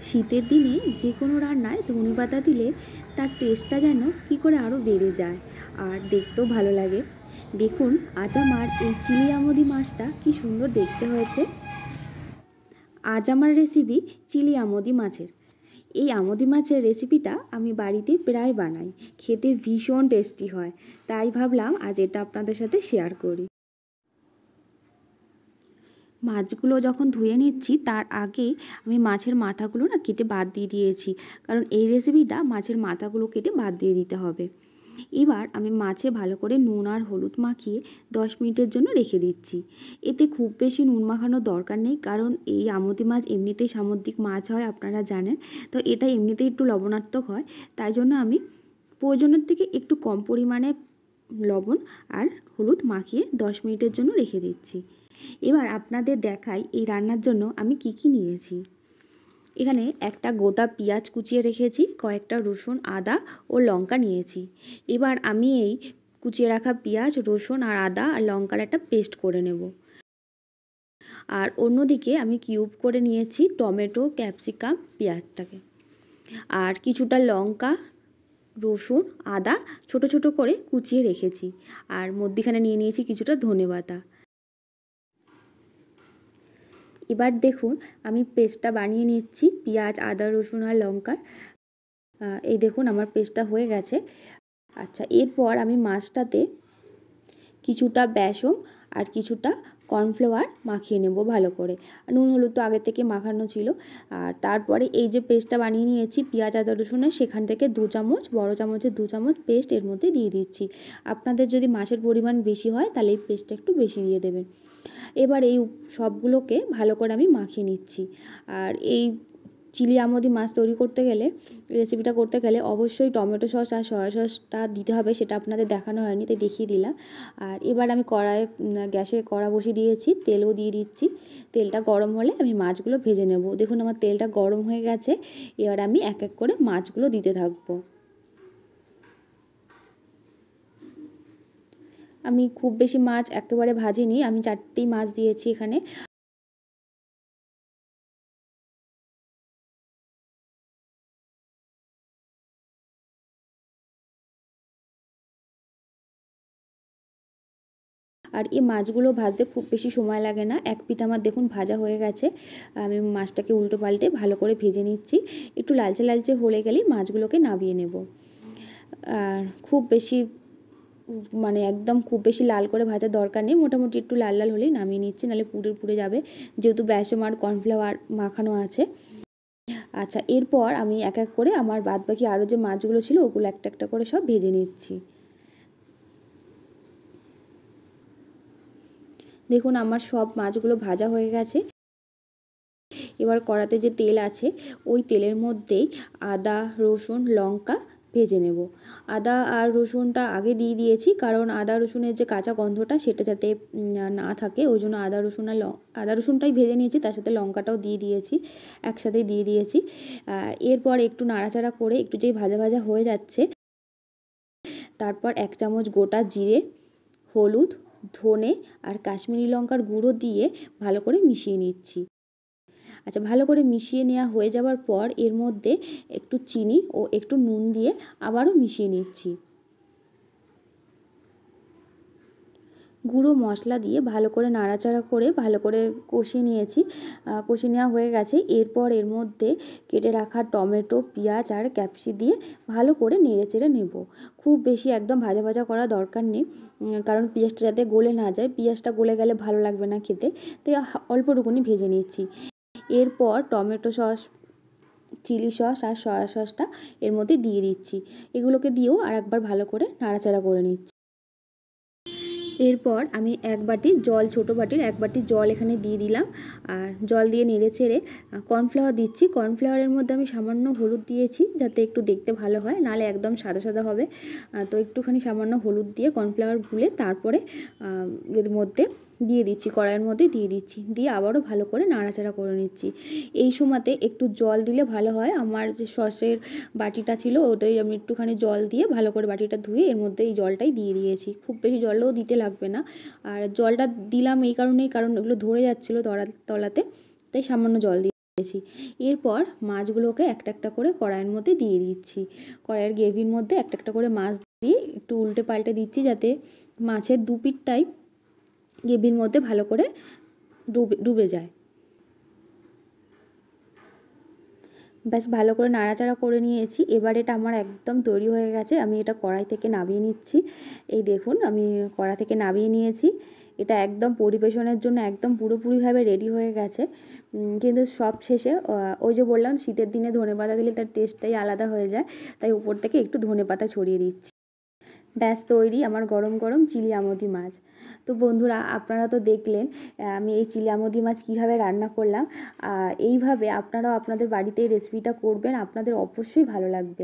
শীতের দিনে যে কোনো রান্নায় ধনেপাতা দিলে তার টেস্টটা যেন কী করে আরও বেড়ে যায় আর দেখতেও ভালো লাগে। দেখুন আজ আমার এই চিলি আমোদি মাছটা কি সুন্দর দেখতে হয়েছে। আজ আমার রেসিপি চিলি আমোদি মাছের। এই আমোদি মাছের রেসিপিটা আমি বাড়িতে প্রায় বানাই, খেতে ভীষণ টেস্টি হয়, তাই ভাবলাম আজ এটা আপনাদের সাথে শেয়ার করি। মাছগুলো যখন ধুয়ে নিচ্ছি তার আগে আমি মাছের মাথাগুলো কেটে বাদ দিয়ে দিয়েছি, কারণ এই রেসিপিটা মাছের মাথাগুলো কেটে বাদ দিয়ে দিতে হবে। এবার আমি মাছে ভালো করে নুন আর হলুদ মাখিয়ে 10 মিনিটের জন্য রেখে দিচ্ছি। এতে খুব বেশি নুন মাখানোর দরকার নেই, কারণ এই আমোদি মাছ এমনিতেই সামুদ্রিক মাছ হয়, আপনারা জানেন। তো এটা এমনিতেই একটু লবণাত্মক হয়, তাই জন্য আমি প্রয়োজনের থেকে একটু কম পরিমাণে লবণ আর হলুদ মাখিয়ে 10 মিনিটের জন্য রেখে দিচ্ছি। এবার আপনাদের দেখাই এই রান্নার জন্য আমি কি কি নিয়েছি। এখানে একটা গোটা পেঁয়াজ কুচিয়ে রেখেছি, কয়েকটা রসুন, আদা ও লঙ্কা নিয়েছি। এবার আমি এই কুচিয়ে রাখা পেঁয়াজ, রসুন আর আদা আর লঙ্কার একটা পেস্ট করে নেব। আর অন্যদিকে আমি কিউব করে নিয়েছি টমেটো, ক্যাপসিকাম, পেঁয়াজটাকে। আর কিছুটা লঙ্কা, রসুন, আদা ছোট ছোট করে কুচিয়ে রেখেছি। আর মধ্যিখানে নিয়ে নিয়েছি কিছুটা ধনেপাতা। এবার দেখুন আমি পেস্টটা বানিয়ে নিচ্ছি পেঁয়াজ, আদা, রসুন আর লঙ্কার। এই দেখুন আমার পেস্টটা হয়ে গেছে। আচ্ছা, এরপর আমি মাছটাতে কিছুটা বেসন আর কিছুটা কর্নফ্লাওয়ার মাখিয়ে নেব ভালো করে। নুন হলুদ তো আগে থেকে মাখানো ছিল। আর তারপরে এই যে পেস্টটা বানিয়ে নিয়েছি পেঁয়াজ, আদা, রসুনের, সেখান থেকে 2 চামচ, বড় চামচের 2 চামচ পেস্ট এর মধ্যে দিয়ে দিচ্ছি। আপনাদের যদি মাছের পরিমাণ বেশি হয় তাহলে এই পেস্টটা একটু বেশি দিয়ে দেবেন। এবার এই সবগুলোকে ভালো করে আমি মাখিয়ে নিচ্ছি। আর এই চিলি আমোদি মাছ তৈরি করতে গেলে, রেসিপিটা করতে গেলে অবশ্যই টমেটো সস আর সয়া সসটা দিতে হবে, সেটা আপনাদের দেখানো হয়নি তাই দেখিয়ে দিলাম। আর এবার আমি গ্যাসে কড়া বসিয়ে দিয়েছি, তেলও দিয়ে দিচ্ছি। তেলটা গরম হলে আমি মাছগুলো ভেজে নেব। দেখুন আমার তেলটা গরম হয়ে গেছে। এবার আমি এক এক করে মাছগুলো দিতে থাকবো। আমি খুব বেশি মাছ একেবারে ভাজিনি, আমি 4টি মাছ দিয়েছি এখানে। আর এই মাছগুলো ভাজতে খুব বেশি সময় লাগে না। এক পিঠ আমার দেখুন ভাজা হয়ে গেছে। আমি মাছটাকে উল্টো পাল্টে ভালো করে ভেজে নিচ্ছি। একটু লালচে লালচে হয়ে গেলেই মাছগুলোকে নামিয়ে নেব। আর খুব বেশি একদম খুব বেশি লাল করে ভাজার দরকার নেই, মোটামুটি একটু লাল লাল হলেই নামিয়ে নিচ্ছি, নাহলে পুড়ে পুড়ে যাবে, যেহেতু বেসন আর কর্নফ্লাওয়ার মাখানো আছে। আচ্ছা, এরপর আমি এক এক করে আমার বাদবাকি আরও যে মাছগুলো ছিল ওগুলো একটা একটা করে সব ভেজে নিচ্ছি। দেখুন আমার সব মাছগুলো ভাজা হয়ে গেছে। এবার কড়াতে যে তেল আছে ওই তেলের মধ্যেই আদা, রসুন, লঙ্কা ভেজে নেব। আদা আর রসুনটা আগে দিয়ে দিয়েছি, কারণ আদা রসুনের যে কাঁচা গন্ধটা সেটা যাতে না থাকে, ওই জন্য আদা রসুনটাই ভেজে নিয়েছি, তার সাথে লঙ্কাটাও দিয়ে দিয়েছি, একসাথেই দিয়ে দিয়েছি। এরপর একটু নাড়াচাড়া করে একটু যেই ভাজা ভাজা হয়ে যাচ্ছে, তারপর 1 চামচ গোটা জিরে, হলুদ, ধনে আর কাশ্মীরি লঙ্কার গুঁড়ো দিয়ে ভালো করে মিশিয়ে নিচ্ছি। আচ্ছা, ভালো করে মিশিয়ে নেওয়া হয়ে যাওয়ার পর এর মধ্যে একটু চিনি ও একটু নুন দিয়ে আবারও মিশিয়ে নিচ্ছি। গুঁড়ো মশলা দিয়ে ভালো করে নাড়াচাড়া করে ভালো করে কষিয়ে নিয়েছি। কষিয়ে নেওয়া হয়ে গেছে। এরপর এর মধ্যে কেটে রাখা টমেটো, পেঁয়াজ আর ক্যাপসি দিয়ে ভালো করে নেড়েচেড়ে নেব। খুব বেশি একদম ভাজা ভাজা করা দরকার নেই, কারণ পেঁয়াজটা যাতে গলে না যায়, পেঁয়াজটা গলে গেলে ভালো লাগবে না খেতে, তাই অল্পটুকুনি ভেজে নিচ্ছি। এরপর টমেটো সস, চিলি সস আর সয়া সসটা এর মধ্যে দিয়ে দিচ্ছি। এগুলোকে দিয়েও আর একবার ভালো করে নাড়াচাড়া করে নিচ্ছি। এরপর আমি এক বাটি জল, ছোটো বাটির 1 বাটি জল এখানে দিয়ে দিলাম। আর জল দিয়ে নেড়েচেড়ে কর্নফ্লাওয়ার দিচ্ছি। কর্নফ্লাওয়ারের মধ্যে আমি সামান্য হলুদ দিয়েছি যাতে একটু দেখতে ভালো হয়, নাহলে একদম সাদা সাদা হবে। তো একটুখানি সামান্য হলুদ দিয়ে কর্নফ্লাওয়ার গুলে তারপরে এর মধ্যে দিয়ে দিচ্ছি, কড়াইয়ের মধ্যে দিয়ে দিচ্ছি, দিয়ে আবারও ভালো করে নাড়াচাড়া করে নিচ্ছি। এই সময়তে একটু জল দিলে ভালো হয়। আমার যে সসের বাটিটা ছিল ওটাই আমি একটুখানি জল দিয়ে ভালো করে বাটিটা ধুয়ে এর মধ্যে এই জলটাই দিয়ে দিয়েছি। খুব বেশি জলও দিতে লাগবে না। আর জলটা দিলাম এই কারণেই, কারণ এগুলো ধরে যাচ্ছিলো তলাতে, তাই সামান্য জল দিয়ে দিয়েছি। এরপর মাছগুলোকে একটা একটা করে কড়াইয়ের মধ্যে দিয়ে দিচ্ছি। কড়াইয়ের গ্রেভির মধ্যে একটা একটা করে মাছ দিয়ে একটু উল্টে পাল্টে দিচ্ছি, যাতে মাছের দু পিঠটাই গ্রেভির মধ্যে ভালো করে ডুবে যায়। ব্যাস ভালো করে নাড়াচাড়া করে নিয়েছি। এবার এটা আমার একদম তৈরি হয়ে গেছে। আমি এটা কড়াই থেকে নামিয়ে নিচ্ছি। এই দেখুন আমি কড়া থেকে নামিয়ে নিয়েছি। এটা একদম পরিবেশনের জন্য একদম পুরোপুরিভাবে রেডি হয়ে গেছে। কিন্তু সব শেষে ওই যে বললাম শীতের দিনে ধনেপাতা দিলে তার টেস্টটাই আলাদা হয়ে যায়, তাই উপর থেকে একটু ধনেপাতা ছড়িয়ে দিচ্ছি। ব্যাস তৈরি আমার গরম গরম চিলি আমোদি মাছ। তো বন্ধুরা, আপনারা তো দেখলেন আমি এই চিলি আমোদি মাছ কীভাবে রান্না করলাম। এইভাবে আপনারাও আপনাদের বাড়িতে এই রেসিপিটা করবেন, আপনাদের অবশ্যই ভালো লাগবে।